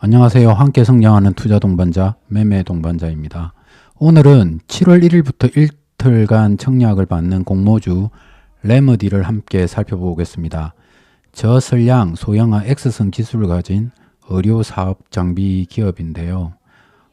안녕하세요. 함께 성장하는 투자 동반자, 매매 동반자입니다. 오늘은 7월 1일부터 이틀간 청약을 받는 공모주 레머디를 함께 살펴보겠습니다. 저선량 소형화 X선 기술을 가진 의료 사업 장비 기업인데요.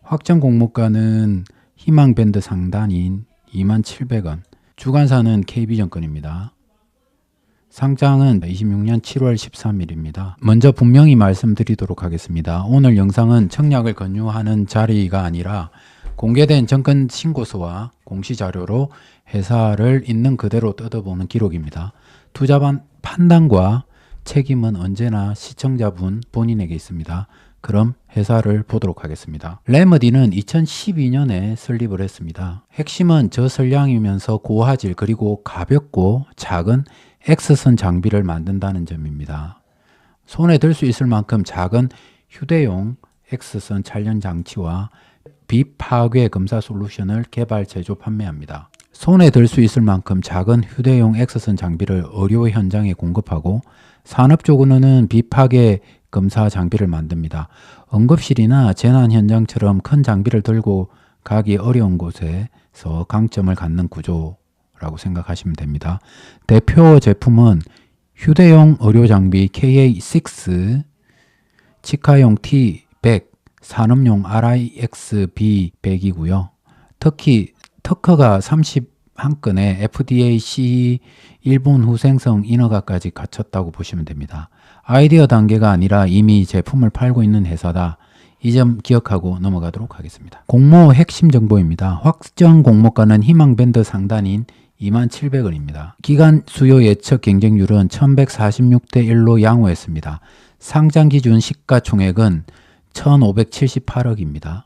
확정 공모가는 희망밴드 상단인 27,000원, 주관사는 KB증권입니다. 상장은 26년 7월 13일입니다. 먼저 분명히 말씀드리도록 하겠습니다. 오늘 영상은 청약을 권유하는 자리가 아니라 공개된 정권 신고서와 공시자료로 회사를 있는 그대로 뜯어보는 기록입니다. 투자 판단과 책임은 언제나 시청자분 본인에게 있습니다. 그럼 회사를 보도록 하겠습니다. 레머디는 2012년에 설립을 했습니다. 핵심은 저선량이면서 고화질 그리고 가볍고 작은 X선 장비를 만든다는 점입니다. 손에 들 수 있을 만큼 작은 휴대용 X선 촬영 장치와 비파괴 검사 솔루션을 개발, 제조, 판매합니다. 손에 들 수 있을 만큼 작은 휴대용 X선 장비를 의료 현장에 공급하고 산업적으로는 비파괴 검사 장비를 만듭니다. 응급실이나 재난 현장처럼 큰 장비를 들고 가기 어려운 곳에서 강점을 갖는 구조라고 생각하시면 됩니다. 대표 제품은 휴대용 의료 장비 KA6, 치과용 T100, 산업용 RIXB100이고요. 특히 특허가 31건에 FDA CE 일본 후생성 인허가까지 갖췄다고 보시면 됩니다. 아이디어 단계가 아니라 이미 제품을 팔고 있는 회사다. 이 점 기억하고 넘어가도록 하겠습니다. 공모 핵심 정보입니다. 확정 공모가는 희망밴드 상단인 27,000원입니다. 기간 수요 예측 경쟁률은 1146대 1로 양호했습니다. 상장 기준 시가총액은 1,578억입니다.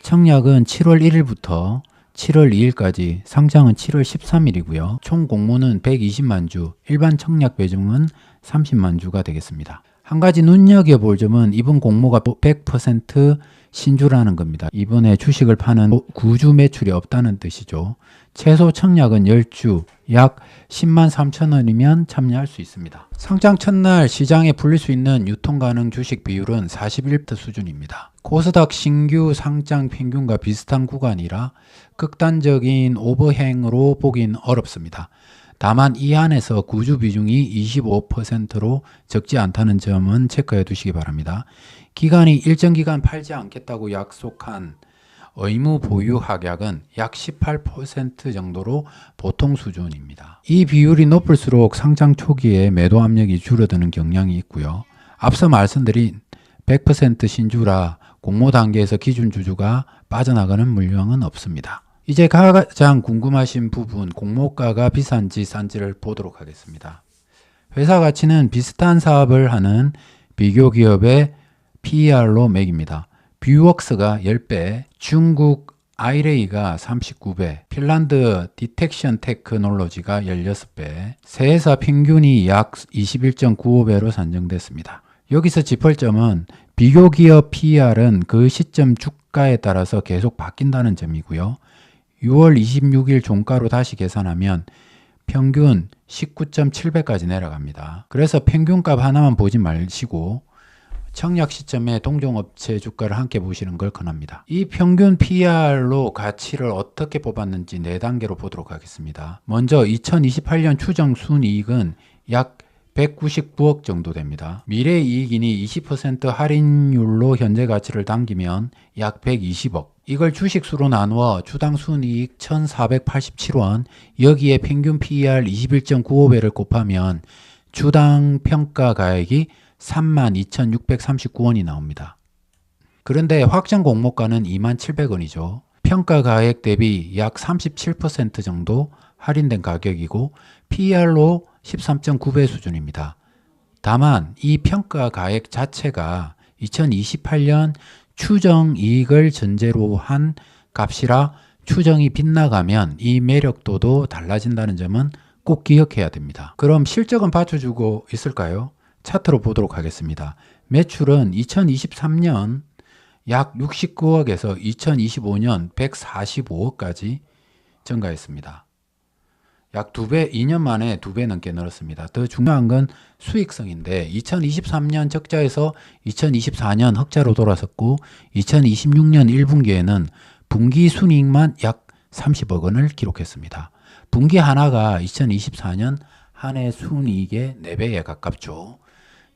청약은 7월 1일부터 7월 2일까지, 상장은 7월 13일이고요. 총 공모는 120만 주, 일반 청약 배정은 30만 주가 되겠습니다. 한 가지 눈여겨볼 점은 이번 공모가 100% 신주라는 겁니다. 이번에 주식을 파는 구주 매출이 없다는 뜻이죠. 최소 청약은 10주, 약 10만 3천 원이면 참여할 수 있습니다. 상장 첫날 시장에 풀릴 수 있는 유통 가능 주식 비율은 41% 수준입니다. 코스닥 신규 상장 평균과 비슷한 구간이라 극단적인 오버행으로 보긴 어렵습니다. 다만 이 안에서 구주 비중이 25%로 적지 않다는 점은 체크해 두시기 바랍니다. 기관이 일정 기간 팔지 않겠다고 약속한 의무 보유 확약은 약 18% 정도로 보통 수준입니다. 이 비율이 높을수록 상장 초기에 매도 압력이 줄어드는 경향이 있고요. 앞서 말씀드린 100% 신주라 공모 단계에서 기준 주주가 빠져나가는 물량은 없습니다. 이제 가장 궁금하신 부분, 공모가가 비싼지 싼지를 보도록 하겠습니다. 회사 가치는 비슷한 사업을 하는 비교 기업의 PER로 매깁니다. 뷰웍스가 10배, 중국 아이레이가 39배, 핀란드 디텍션 테크놀로지가 16배, 세 회사 평균이 약 21.95배로 산정됐습니다. 여기서 짚을 점은 비교 기업 PER은 그 시점 주가에 따라서 계속 바뀐다는 점이고요. 6월 26일 종가로 다시 계산하면 평균 19.7배까지 내려갑니다. 그래서 평균값 하나만 보지 마시고 청약 시점에 동종업체 주가를 함께 보시는 걸 권합니다. 이 평균 PER로 가치를 어떻게 뽑았는지 4단계로 보도록 하겠습니다. 먼저 2028년 추정 순이익은 약 199억 정도 됩니다. 미래 이익이니 20% 할인율로 현재 가치를 당기면 약 120억. 이걸 주식수로 나누어 주당 순이익 1,487원, 여기에 평균 PER 21.95배를 곱하면 주당 평가 가액이 32,639원이 나옵니다. 그런데 확정 공모가는 27,000원이죠. 평가 가액 대비 약 37% 정도 할인된 가격이고 PER로 13.9배 수준입니다. 다만 이 평가 가액 자체가 2028년 추정 이익을 전제로 한 값이라 추정이 빗나가면 이 매력도도 달라진다는 점은 꼭 기억해야 됩니다. 그럼 실적은 받쳐주고 있을까요? 차트로 보도록 하겠습니다. 매출은 2023년 약 69억에서 2025년 145억까지 증가했습니다. 약 2배, 2년 만에 2배 넘게 늘었습니다. 더 중요한 건 수익성인데 2023년 적자에서 2024년 흑자로 돌아섰고 2026년 1분기에는 분기 순이익만 약 30억 원을 기록했습니다. 분기 하나가 2024년 한 해 순이익의 4배에 가깝죠.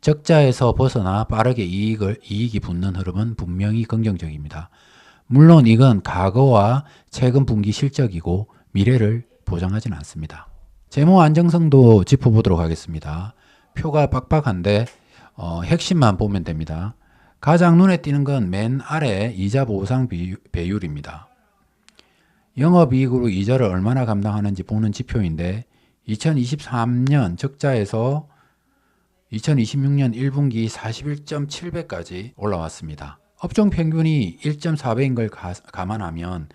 적자에서 벗어나 빠르게 이익이 붙는 흐름은 분명히 긍정적입니다. 물론 이건 과거와 최근 분기 실적이고 미래를 보장하지는 않습니다. 재무 안정성도 짚어보도록 하겠습니다. 표가 빡빡한데 핵심만 보면 됩니다. 가장 눈에 띄는 건 맨 아래 이자 보상 배율입니다. 영업이익으로 이자를 얼마나 감당하는지 보는 지표인데 2023년 적자에서 2026년 1분기 41.7배까지 올라왔습니다. 업종 평균이 1.4배인 걸 감안하면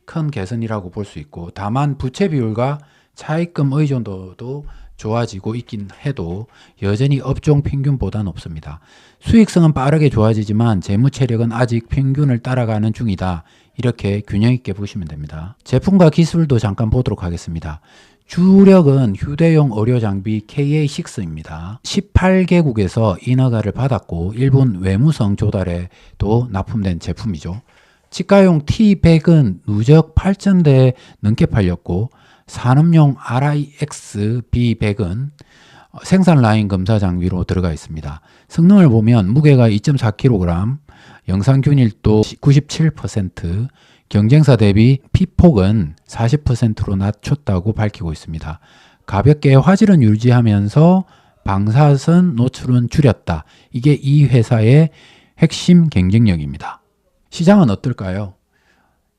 큰 개선이라고 볼 수 있고, 다만 부채 비율과 차입금 의존도도 좋아지고 있긴 해도 여전히 업종 평균보다 높습니다. 수익성은 빠르게 좋아지지만 재무 체력은 아직 평균을 따라가는 중이다. 이렇게 균형 있게 보시면 됩니다. 제품과 기술도 잠깐 보도록 하겠습니다. 주력은 휴대용 의료 장비 KA6입니다. 18개국에서 인허가를 받았고 일본 외무성 조달에도 납품된 제품이죠. 치과용 T100은 누적 8,000대 넘게 팔렸고 산업용 RIX B100은 생산 라인 검사 장비로 들어가 있습니다. 성능을 보면 무게가 2.4kg, 영상 균일도 97%, 경쟁사 대비 피폭은 40%로 낮췄다고 밝히고 있습니다. 가볍게 화질은 유지하면서 방사선 노출은 줄였다. 이게 이 회사의 핵심 경쟁력입니다. 시장은 어떨까요?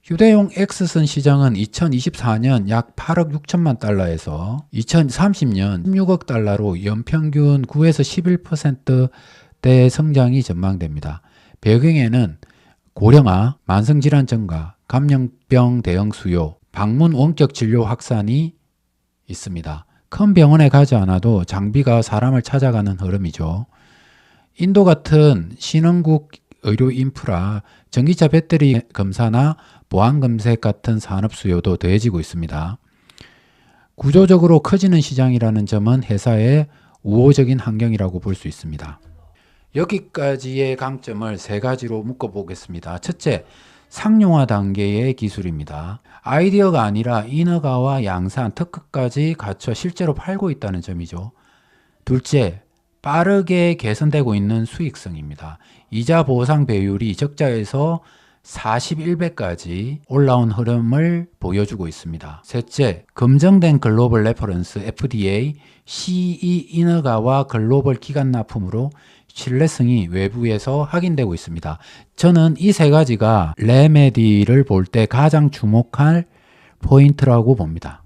휴대용 X선 시장은 2024년 약 8억 6천만 달러에서 2030년 16억 달러로 연평균 9에서 11%대 성장이 전망됩니다. 배경에는 고령화, 만성질환 증가, 감염병 대응 수요, 방문 원격 진료 확산이 있습니다. 큰 병원에 가지 않아도 장비가 사람을 찾아가는 흐름이죠. 인도 같은 신흥국 의료 인프라, 전기차 배터리 검사나 보안 검색 같은 산업 수요도 더해지고 있습니다. 구조적으로 커지는 시장이라는 점은 회사의 우호적인 환경이라고 볼 수 있습니다. 여기까지의 강점을 3가지로 묶어보겠습니다. 첫째, 상용화 단계의 기술입니다. 아이디어가 아니라 인허가와 양산, 특허까지 갖춰 실제로 팔고 있다는 점이죠. 둘째, 빠르게 개선되고 있는 수익성입니다. 이자 보상 배율이 적자에서 41배까지 올라온 흐름을 보여주고 있습니다. 셋째, 검증된 글로벌 레퍼런스 FDA, CE 인허가와 글로벌 기관 납품으로 신뢰성이 외부에서 확인되고 있습니다. 저는 이 3가지가 레메디를 볼 때 가장 주목할 포인트라고 봅니다.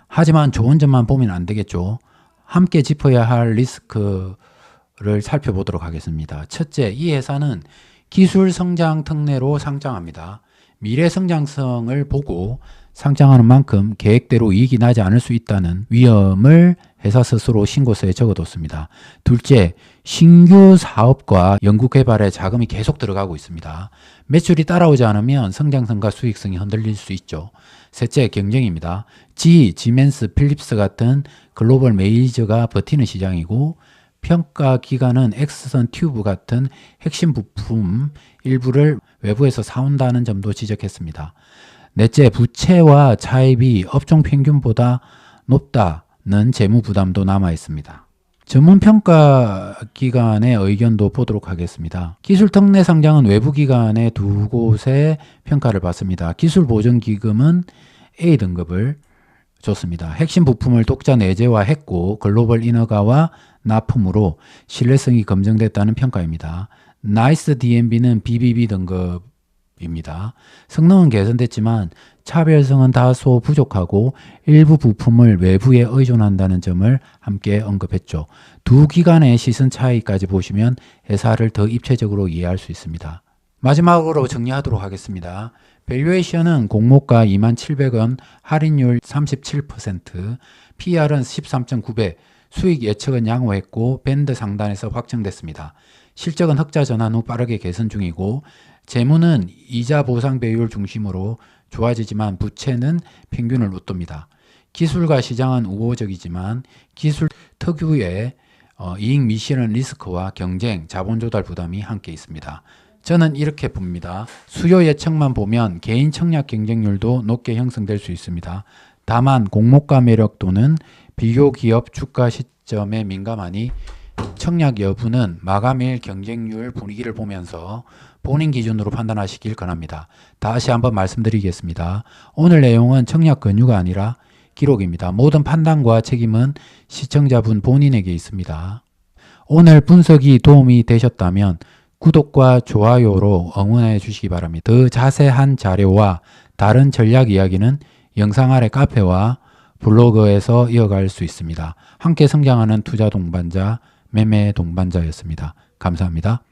하지만 좋은 점만 보면 안 되겠죠. 함께 짚어야 할 리스크를 살펴보도록 하겠습니다. 첫째, 이 회사는 기술 성장 특례로 상장합니다. 미래 성장성을 보고 상장하는 만큼 계획대로 이익이 나지 않을 수 있다는 위험을 회사 스스로 신고서에 적어뒀습니다. 둘째, 신규 사업과 연구개발에 자금이 계속 들어가고 있습니다. 매출이 따라오지 않으면 성장성과 수익성이 흔들릴 수 있죠. 셋째, 경쟁입니다. 지멘스, 필립스 같은 글로벌 메이저가 버티는 시장이고, 평가 기관은 X선 튜브 같은 핵심 부품 일부를 외부에서 사온다는 점도 지적했습니다. 넷째, 부채와 차입이 업종 평균보다 높다는 재무 부담도 남아 있습니다. 전문 평가 기관의 의견도 보도록 하겠습니다. 기술 특례 상장은 외부 기관의 2곳의 평가를 받습니다. 기술 보전 기금은 A 등급을 줬습니다. 핵심 부품을 독자 내재화했고 글로벌 인허가와 납품으로 신뢰성이 검증됐다는 평가입니다. 나이스 DNB는 BBB 등급입니다. 성능은 개선됐지만 차별성은 다소 부족하고 일부 부품을 외부에 의존한다는 점을 함께 언급했죠. 두 기관의 시선 차이까지 보시면 회사를 더 입체적으로 이해할 수 있습니다. 마지막으로 정리하도록 하겠습니다. 밸류에이션은 공모가 27,000원, 할인율 37%, PR은 13.9배, 수익 예측은 양호했고 밴드 상단에서 확정됐습니다. 실적은 흑자 전환 후 빠르게 개선 중이고 재무는 이자 보상 배율 중심으로 좋아지지만 부채는 평균을 웃돕니다. 기술과 시장은 우호적이지만 기술 특유의 이익 미실현 리스크와 경쟁, 자본 조달 부담이 함께 있습니다. 저는 이렇게 봅니다. 수요 예측만 보면 개인 청약 경쟁률도 높게 형성될 수 있습니다. 다만 공모가 매력 또는 비교 기업 주가 시점에 민감하니 청약 여부는 마감일 경쟁률 분위기를 보면서 본인 기준으로 판단하시길 권합니다. 다시 한번 말씀드리겠습니다. 오늘 내용은 청약 권유가 아니라 기록입니다. 모든 판단과 책임은 시청자분 본인에게 있습니다. 오늘 분석이 도움이 되셨다면 구독과 좋아요로 응원해 주시기 바랍니다. 더 자세한 자료와 다른 전략 이야기는 영상 아래 카페와 블로그에서 이어갈 수 있습니다. 함께 성장하는 투자 동반자, 매매 동반자였습니다. 감사합니다.